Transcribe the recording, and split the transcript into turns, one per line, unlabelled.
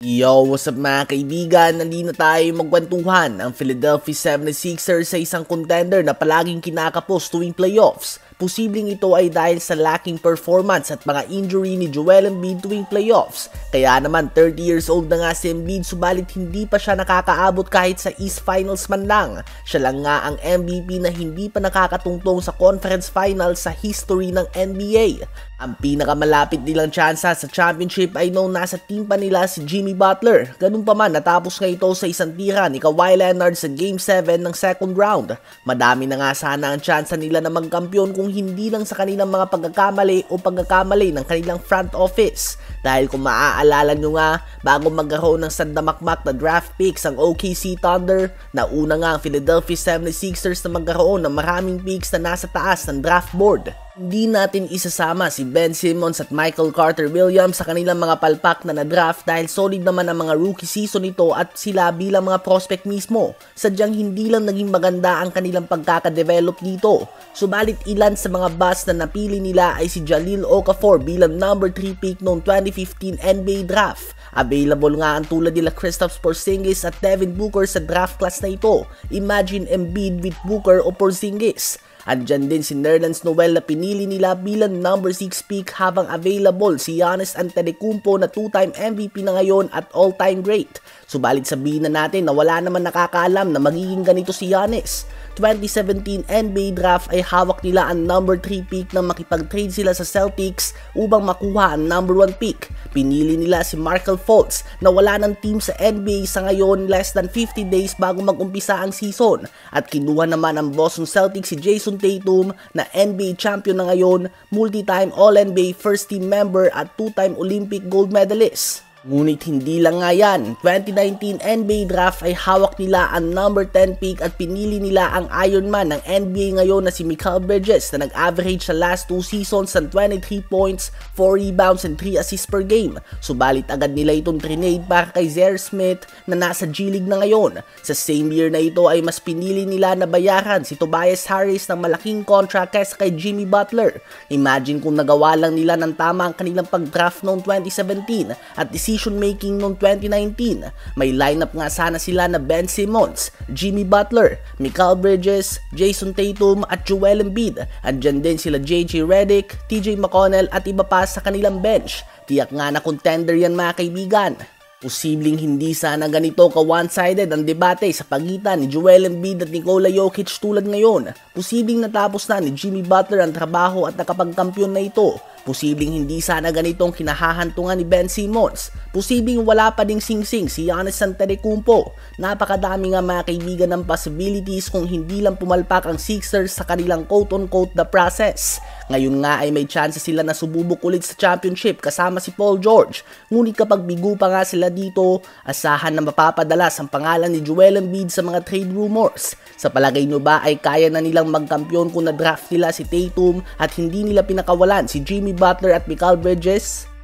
Yo, what's up mga kaibigan? Nandito na tayo magkwentuhan ang Philadelphia 76ers sa isang contender na palaging kinakapos tuwing playoffs. Posibleng ito ay dahil sa lacking performance at mga injury ni Joel Embiid tuwing playoffs. Kaya naman 30 years old na nga si Embiid, subalit hindi pa siya nakakaabot kahit sa East Finals man lang. Siya lang nga ang MVP na hindi pa nakakatungtong sa conference finals sa history ng NBA. Ang pinakamalapit nilang tsansa sa championship ay nung nasa team pa nila si Jimmy Butler. Ganun pa man, natapos nga ito sa isang tira ni Kawhi Leonard sa Game 7 ng second round. Madami na nga sana ang tsansa nila na magkampiyon kung hindi lang sa kanilang mga pagkakamali o pagkakamali ng kanilang front office. Dahil kung maaalala nyo nga, bago magkaroon ng sandamakmak na draft picks ang OKC Thunder, nauna nga ang Philadelphia 76ers na magkaroon ng maraming picks na nasa taas ng draft board. Hindi natin isasama si Ben Simmons at Michael Carter-Williams sa kanilang mga palpak na na-draft dahil solid naman ang mga rookie season nito at sila bilang mga prospect mismo. Sadyang hindi lang naging maganda ang kanilang pagkakadevelop dito. Subalit ilan sa mga bust na napili nila ay si Jahlil Okafor bilang number 3 pick noong 2015 NBA draft. Available nga ang tulad nila Kristaps Porzingis at Devin Booker sa draft class na ito. Imagine Embiid with Booker o Porzingis. Andyan din si Nerlens Noel na pinili nila bilang number 6 pick habang available si Giannis Antetokounmpo na 2-time MVP na ngayon at all-time great. Subalit sabihin na natin na wala naman nakakaalam na magiging ganito si Giannis. 2017 NBA draft ay hawak nila ang number 3 pick nang makipag-trade sila sa Celtics upang makuha ang number 1 pick. Pinili nila si Markelle Fultz na wala ng team sa NBA sa ngayon less than 50 days bago mag-umpisa ang season. At kinuha naman ang Boston Celtics si Jason Tatum na NBA champion na ngayon, multi-time All-NBA first team member at 2-time Olympic gold medalist. Ngunit hindi lang nga yan, 2019 NBA draft ay hawak nila ang number 10 pick at pinili nila ang Iron Man ng NBA ngayon na si Mikal Bridges na nag-average sa last 2 seasons ng 23 points, 4 rebounds and 3 assists per game. Subalit agad nila itong trinade para kay Zaire Smith na nasa G-League na ngayon. Sa same year na ito ay mas pinili nila na bayaran si Tobias Harris ng malaking contract kaysa kay Jimmy Butler. Imagine kung nagawa lang nila ng tama ang kanilang pag-draft noong 2017 at decision making noong 2019. May lineup nga sana sila na Ben Simmons, Jimmy Butler, Mikal Bridges, Jason Tatum at Joel Embiid. Andyan din sila JJ Redick, TJ McConnell at iba pa sa kanilang bench. Tiyak nga na contender yan mga kaibigan. Posibleng hindi sana ganito ka one-sided ang debate sa pagitan ni Joel Embiid at Nikola Jokic tulad ngayon. Posibleng natapos na ni Jimmy Butler ang trabaho at nakapagkampiyon na ito. Posibleng hindi sana ganitong kinahahantungan ni Ben Simmons. Posibleng wala pa ding singsing si Giannis Antetokounmpo. Napakadami nga mga kaibigan ng possibilities kung hindi lang pumalpak ang Sixers sa kanilang quote-unquote the process. Ngayon nga ay may chance sila na sububok ulit sa championship kasama si Paul George. Ngunit kapag bigo pa nga sila dito, asahan na mapapadalas ang pangalan ni Joel Embiid sa mga trade rumors. Sa palagay nyo ba ay kaya na nilang magkampiyon kung na-draft nila si Tatum at hindi nila pinakawalan si Jimmy Butler at Mikal Bridges?